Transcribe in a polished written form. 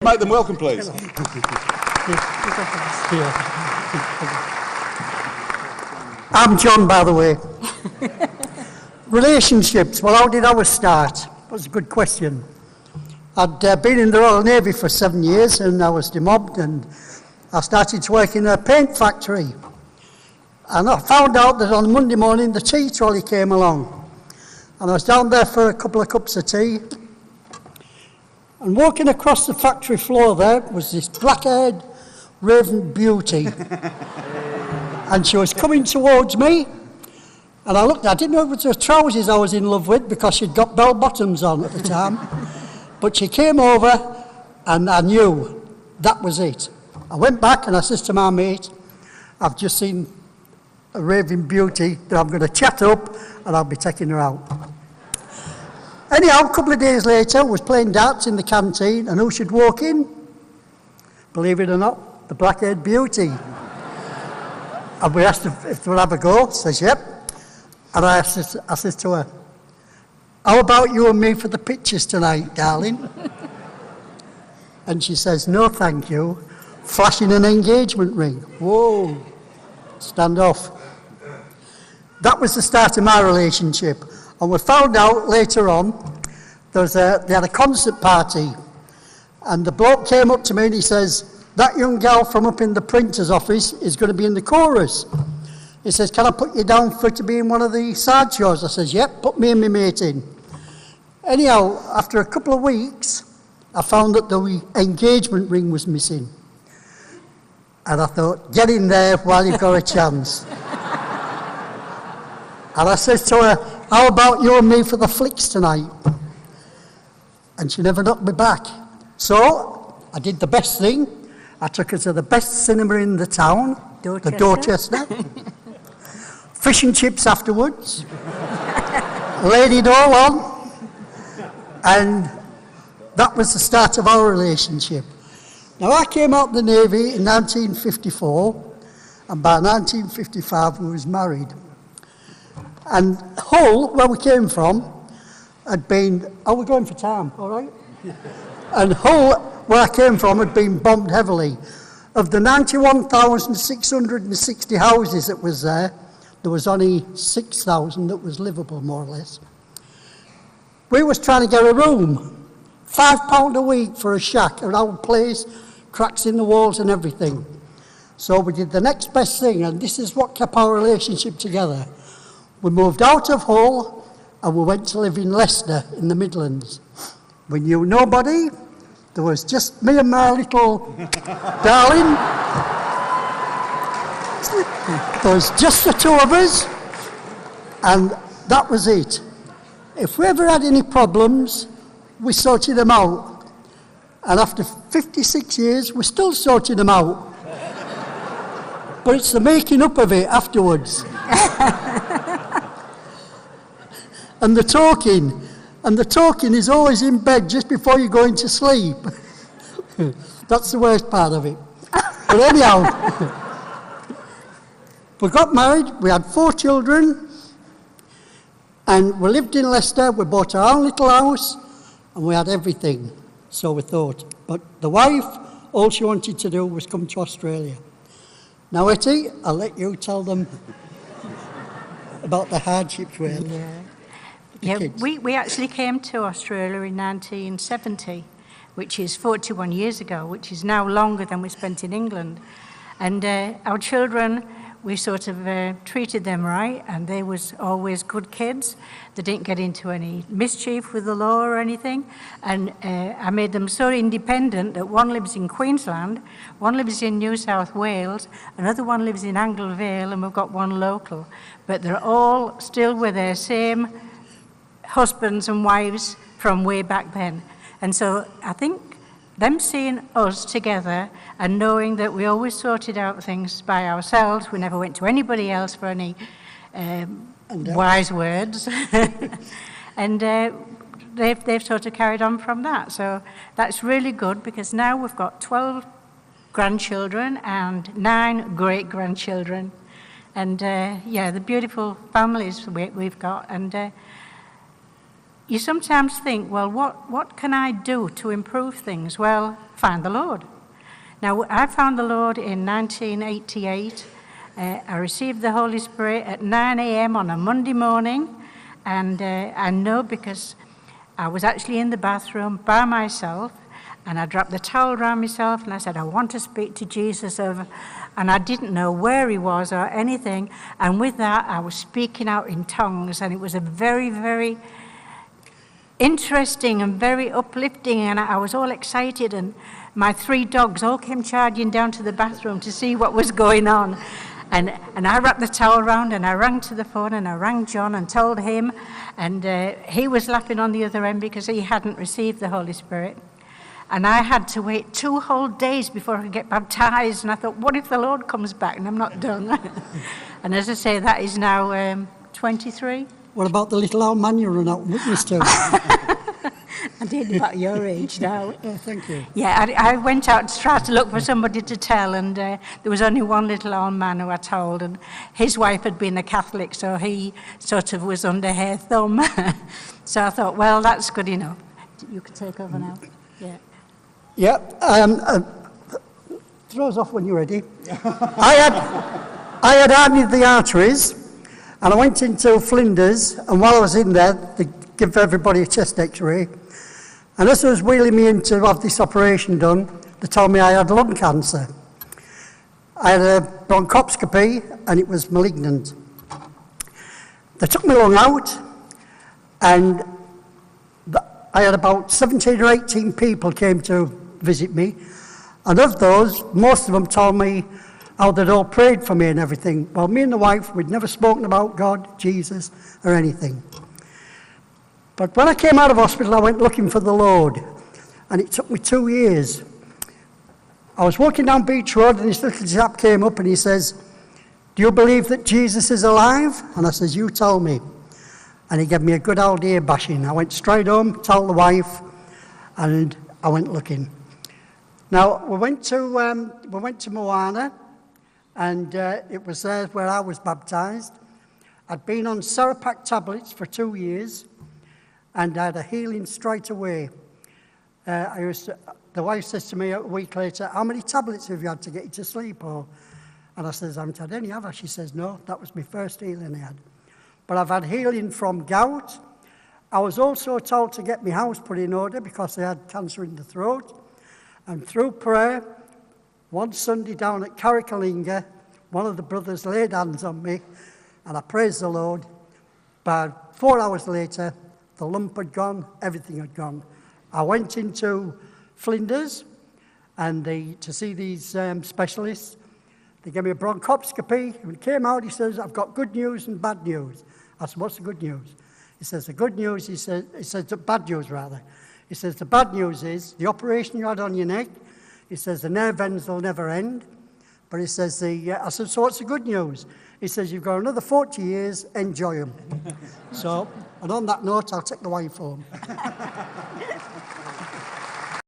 Make them welcome, please. I'm John, by the way. Relationships, well, how did ours start? That's a good question. I'd been in the Royal Navy for 7 years, and I was demobbed, and I started to work in a paint factory. And I found out that on Monday morning the tea trolley came along. And I was down there for a couple of cups of tea. And walking across the factory floor there was this black-haired raven beauty. And she was coming towards me. And I looked, I didn't know it was her trousers I was in love with because she'd got bell-bottoms on at the time. But she came over and I knew that was it. I went back and I said to my mate, I've just seen a raving beauty that I'm going to chat up and I'll be taking her out. Anyhow, a couple of days later, I was playing darts in the canteen and who should walk in? Believe it or not, the black-haired beauty. And we asked if we'll have a go. She says, yep. And I said to her, how about you and me for the pictures tonight, darling? And she says, no, thank you. Flashing an engagement ring. Whoa. Stand off. That was the start of my relationship. And we found out later on, they had a concert party. And the bloke came up to me and he says, that young gal from up in the printer's office is going to be in the chorus. He says, can I put you down to be in one of the side shows? I says, yep, put me and my mate in. Anyhow, after a couple of weeks, I found that the engagement ring was missing. And I thought, get in there while you've got a chance. And I said to her, how about you and me for the flicks tonight? And she never knocked me back. So I did the best thing. I took her to the best cinema in the town, the Dorchester. Fish and chips afterwards. Laid it all on. And that was the start of our relationship. Now, I came out of the Navy in 1954, and by 1955 we was married. And Hull, where we came from, had been... Oh, we're going for time, all right? And Hull, where I came from, had been bombed heavily. Of the 91,660 houses that was there was only 6,000 that was livable, more or less. We was trying to get a room. £5 a week for a shack, an old place, cracks in the walls and everything. So we did the next best thing, and this is what kept our relationship together. We moved out of Hull and we went to live in Leicester in the Midlands. We knew nobody. There was just me and my little darling. There was just the two of us, and that was it. If we ever had any problems, we sorted them out. And after 56 years, we're still sorting them out. But it's the making up of it afterwards. And the talking is always in bed just before you go into sleep. That's the worst part of it. But anyhow, we got married, we had 4 children, and we lived in Leicester, we bought our own little house, and we had everything, so we thought. But the wife, all she wanted to do was come to Australia. Now, Hetty, I'll let you tell them about the hardships we had. Yeah, we actually came to Australia in 1970, which is 41 years ago, which is now longer than we spent in England. And our children, we sort of treated them right, and they was always good kids. They didn't get into any mischief with the law or anything. And I made them so independent that one lives in Queensland, one lives in New South Wales, another one lives in Angle Vale, and we've got one local. But they're all still with their same husbands and wives from way back then. And so I think them seeing us together and knowing that we always sorted out things by ourselves, we never went to anybody else for any wise words, and they've sort of carried on from that. So that's really good, because now we've got 12 grandchildren and 9 great-grandchildren. And yeah, the beautiful families we've got. And you sometimes think, well, what can I do to improve things? Well, find the Lord. Now, I found the Lord in 1988. I received the Holy Spirit at 9 a.m. on a Monday morning, and I know because I was actually in the bathroom by myself, and I wrapped the towel around myself, and I said, I want to speak to Jesus over, and I didn't know where he was or anything, and with that, I was speaking out in tongues, and it was a very, very interesting and very uplifting, and I was all excited, and my 3 dogs all came charging down to the bathroom to see what was going on. And I wrapped the towel around, and I rang to the phone, and I rang John and told him, and he was laughing on the other end because he hadn't received the Holy Spirit. And I had to wait 2 whole days before I could get baptized, and I thought, what if the Lord comes back and I'm not done? And as I say, that is now 23. What about the little old man you run out witness to? I did about your age now. Oh, thank you. Yeah, I went out to try to look for somebody to tell, and there was only one little old man who I told, and his wife had been a Catholic, so he sort of was under her thumb. So I thought, well, that's good enough. You could take over now. Yeah. Yeah. Throw us off when you're ready. I had herniated the arteries, and I went into Flinders, and while I was in there, they give everybody a chest X-ray. And as I was wheeling me in to have this operation done, they told me I had lung cancer. I had a bronchoscopy, and it was malignant. They took my lung out, and I had about 17 or 18 people came to visit me. And of those, most of them told me how they'd all prayed for me and everything. Well, me and the wife, we'd never spoken about God, Jesus, or anything. But when I came out of hospital, I went looking for the Lord, and it took me 2 years. I was walking down Beach Road, and this little chap came up, and he says, do you believe that Jesus is alive? And I says, you tell me. And he gave me a good old ear bashing. I went straight home, told the wife, and I went looking. Now, we went to Moana, and it was there where I was baptized. I'd been on Serapac tablets for 2 years, and I had a healing straight away. The wife says to me a week later, how many tablets have you had to get you to sleep? And I says, I haven't had any, have I? She says, no, that was my first healing I had. But I've had healing from gout. I was also told to get my house put in order because I had cancer in the throat. And through prayer, one Sunday down at Carricalinga, one of the brothers laid hands on me, and I praised the Lord. But 4 hours later, the lump had gone, everything had gone. I went into Flinders and to see these specialists. They gave me a bronchoscopy. When it came out, he says, I've got good news and bad news. I said, what's the good news? He says, the good news, he says the bad news rather. He says, the bad news is the operation you had on your neck, he says, the nerve ends will never end. But he says, I said, so what's the good news? He says, you've got another 40 years, enjoy them. So, and on that note, I'll take the wife home.